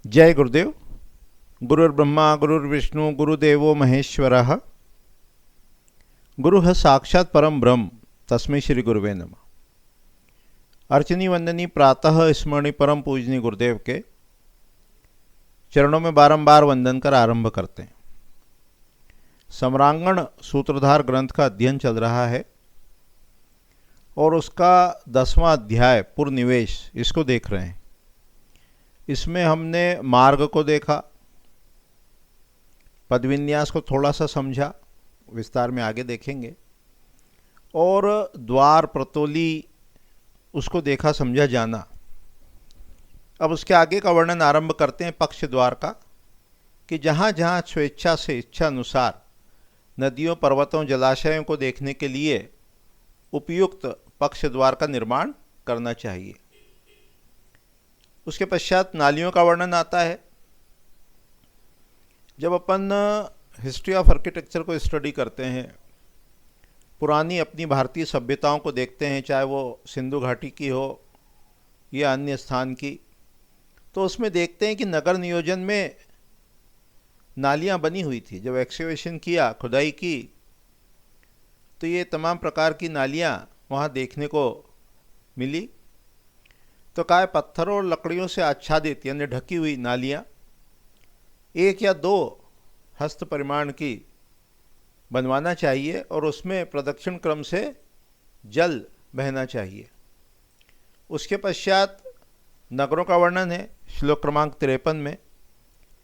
जय गुरुदेव। गुरुर्ब्रह्मा गुरुर्विष्णु गुरुदेवो महेश्वरः। गुरुः साक्षात् परम ब्रह्म तस्मै श्री गुरुवे नमः। अर्चनी वंदनी प्रातः स्मरणी परम पूजनी गुरुदेव के चरणों में बारंबार वंदन कर आरंभ करते हैं। सम्रांगण सूत्रधार ग्रंथ का अध्ययन चल रहा है और उसका 10वां अध्याय पुरनिवेश इसको देख रहे हैं। इसमें हमने मार्ग को देखा, पदविन्यास को थोड़ा सा समझा, विस्तार में आगे देखेंगे, और द्वार प्रतोली उसको देखा समझा जाना। अब उसके आगे का वर्णन आरंभ करते हैं पक्ष द्वार का, कि जहाँ जहाँ स्वेच्छा से इच्छा अनुसार नदियों पर्वतों जलाशयों को देखने के लिए उपयुक्त पक्ष द्वार का निर्माण करना चाहिए। उसके पश्चात नालियों का वर्णन आता है। जब अपन हिस्ट्री ऑफ आर्किटेक्चर को स्टडी करते हैं, पुरानी अपनी भारतीय सभ्यताओं को देखते हैं, चाहे वो सिंधु घाटी की हो या अन्य स्थान की, तो उसमें देखते हैं कि नगर नियोजन में नालियां बनी हुई थी। जब एक्सकेवेशन किया, खुदाई की, तो ये तमाम प्रकार की नालियां वहाँ देखने को मिली। तो काय पत्थरों और लकड़ियों से आच्छादित यानी ढकी हुई नालियाँ 1 या 2 हस्त परिमाण की बनवाना चाहिए और उसमें प्रदक्षिण क्रम से जल बहना चाहिए। उसके पश्चात नगरों का वर्णन है श्लोक क्रमांक 53 में,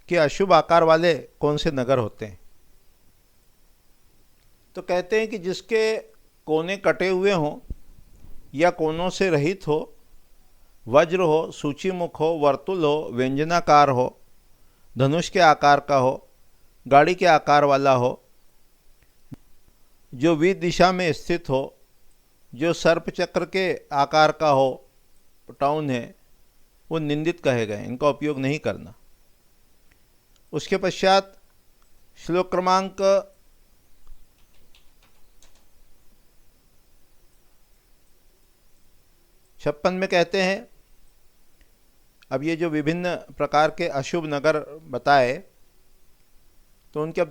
कि अशुभ आकार वाले कौन से नगर होते हैं। तो कहते हैं कि जिसके कोने कटे हुए हों या कोनों से रहित हो, वज्र हो, सूचीमुख हो, वर्तुल हो, व्यंजनाकार हो, धनुष के आकार का हो, गाड़ी के आकार वाला हो, जो विद दिशा में स्थित हो, जो सर्प चक्र के आकार का हो, टाउन है, वो निंदित कहे गए, इनका उपयोग नहीं करना। उसके पश्चात श्लोक क्रमांक 56 में कहते हैं, अब ये जो विभिन्न प्रकार के अशुभ नगर बताए, तो उनके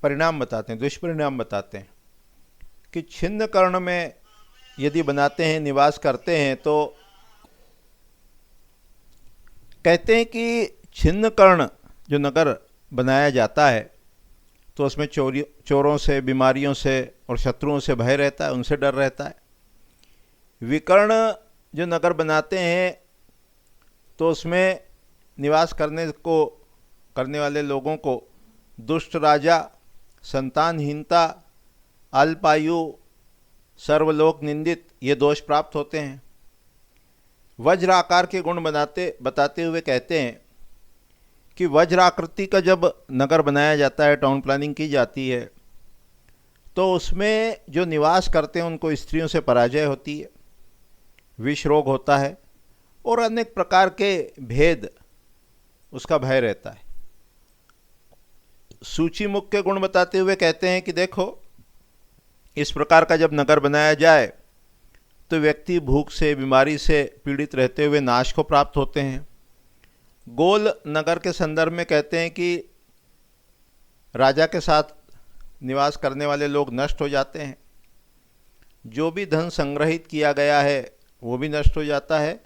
परिणाम बताते हैं, दुष्परिणाम बताते हैं। कि छिन्न कर्ण में यदि बनाते हैं, निवास करते हैं, तो कहते हैं कि छिन्न कर्ण जो नगर बनाया जाता है, तो उसमें चोरों से, बीमारियों से और शत्रुओं से भय रहता है, उनसे डर रहता है। विकर्ण जो नगर बनाते हैं, तो उसमें निवास करने वाले लोगों को दुष्ट राजा, संतानहीनता, अल्पायु, सर्वलोक निंदित ये दोष प्राप्त होते हैं। वज्र आकार के गुण बताते हुए कहते हैं कि वज्र आकृति का जब नगर बनाया जाता है, टाउन प्लानिंग की जाती है, तो उसमें जो निवास करते हैं उनको स्त्रियों से पराजय होती है, विष रोग होता है और अनेक प्रकार के भेद उसका भय रहता है। सूची मुख के गुण बताते हुए कहते हैं कि देखो, इस प्रकार का जब नगर बनाया जाए तो व्यक्ति भूख से, बीमारी से पीड़ित रहते हुए नाश को प्राप्त होते हैं। गोल नगर के संदर्भ में कहते हैं कि राजा के साथ निवास करने वाले लोग नष्ट हो जाते हैं, जो भी धन संग्रहित किया गया है वो भी नष्ट हो जाता है,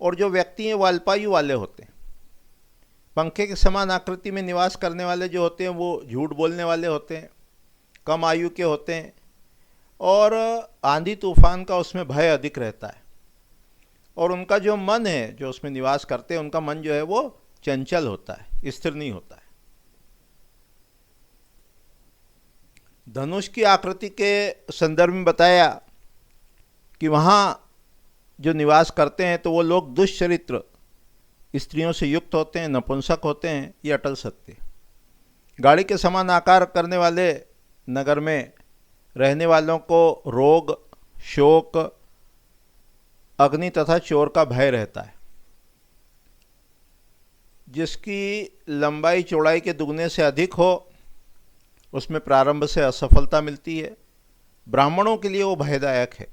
और जो व्यक्ति हैं वो अल्पायु वाले होते हैं। पंखे के समान आकृति में निवास करने वाले जो होते हैं वो झूठ बोलने वाले होते हैं, कम आयु के होते हैं, और आंधी तूफान का उसमें भय अधिक रहता है। और उनका जो मन है, जो उसमें निवास करते हैं, उनका मन जो है वो चंचल होता है, स्थिर नहीं होता है। धनुष की आकृति के संदर्भ में बताया कि वहाँ जो निवास करते हैं तो वो लोग दुष्चरित्र स्त्रियों से युक्त होते हैं, नपुंसक होते हैं, ये अटल सत्य। गाड़ी के समान आकार करने वाले नगर में रहने वालों को रोग, शोक, अग्नि तथा चोर का भय रहता है। जिसकी लंबाई चौड़ाई के दुगने से अधिक हो, उसमें प्रारंभ से असफलता मिलती है। ब्राह्मणों के लिए वो भयदायक है।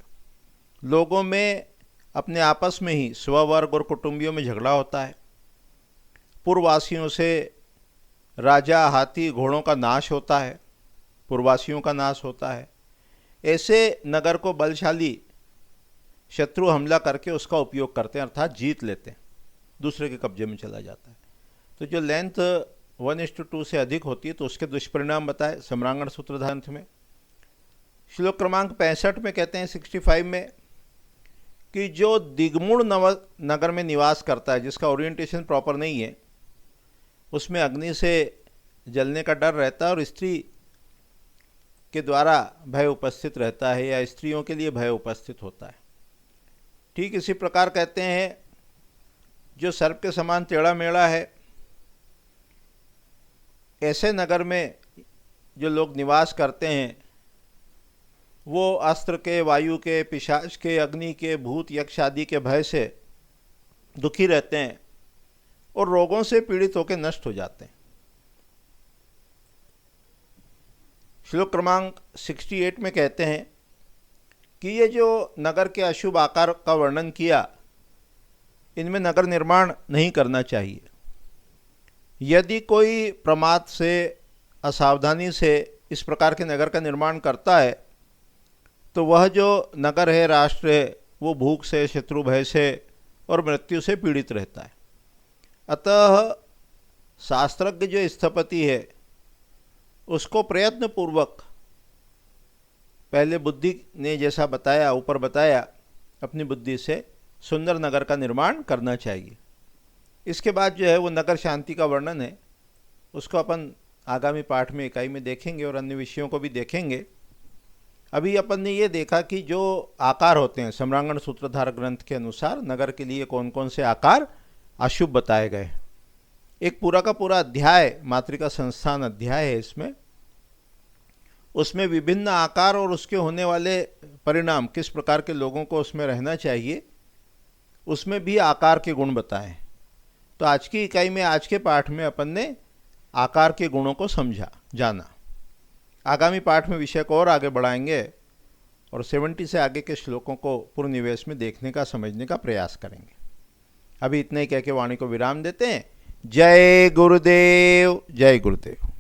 लोगों में अपने आपस में ही स्ववर्ग और कुटुंबियों में झगड़ा होता है। पूर्ववासियों से राजा, हाथी, घोड़ों का नाश होता है, पूर्ववासियों का नाश होता है। ऐसे नगर को बलशाली शत्रु हमला करके उसका उपयोग करते हैं, अर्थात जीत लेते हैं, दूसरे के कब्जे में चला जाता है। तो जो लेंथ 1:2 से अधिक होती है तो उसके दुष्परिणाम बताए सम्रांगण सूत्रधार में। श्लोक क्रमांक 65 में कहते हैं 65 में कि जो दिग्मूढ़ नगर में निवास करता है, जिसका ओरिएंटेशन प्रॉपर नहीं है, उसमें अग्नि से जलने का डर रहता है और स्त्री के द्वारा भय उपस्थित रहता है या स्त्रियों के लिए भय उपस्थित होता है। ठीक इसी प्रकार कहते हैं जो सर्प के समान टेढ़ा मेढ़ा है, ऐसे नगर में जो लोग निवास करते हैं वो अस्त्र के, वायु के, पिशाच के, अग्नि के, भूत यक्ष आदि के भय से दुखी रहते हैं और रोगों से पीड़ित होकर नष्ट हो जाते हैं। श्लोक क्रमांक 68 में कहते हैं कि ये जो नगर के अशुभ आकार का वर्णन किया, इनमें नगर निर्माण नहीं करना चाहिए। यदि कोई प्रमाद से, असावधानी से इस प्रकार के नगर का निर्माण करता है तो वह जो नगर है, राष्ट्र है, वो भूख से, शत्रु भय से और मृत्यु से पीड़ित रहता है। अतः शास्त्रज्ञ जो स्थपति है उसको प्रयत्न पूर्वक पहले बुद्धि ने जैसा बताया, ऊपर बताया, अपनी बुद्धि से सुंदर नगर का निर्माण करना चाहिए। इसके बाद जो है वो नगर शांति का वर्णन है, उसको अपन आगामी पाठ में, इकाई में देखेंगे और अन्य विषयों को भी देखेंगे। अभी अपन ने ये देखा कि जो आकार होते हैं सम्रांगण सूत्रधार ग्रंथ के अनुसार नगर के लिए कौन कौन से आकार अशुभ बताए गए। एक पूरा का पूरा अध्याय मातृका संस्थान अध्याय है इसमें, उसमें विभिन्न आकार और उसके होने वाले परिणाम, किस प्रकार के लोगों को उसमें रहना चाहिए, उसमें भी आकार के गुण बताए। तो आज की इकाई में, आज के पाठ में अपन ने आकार के गुणों को समझा, जाना। आगामी पाठ में विषय को और आगे बढ़ाएंगे और 70 से आगे के श्लोकों को पूर्ण निवेश में देखने का, समझने का प्रयास करेंगे। अभी इतना ही कह के वाणी को विराम देते हैं। जय गुरुदेव, जय गुरुदेव।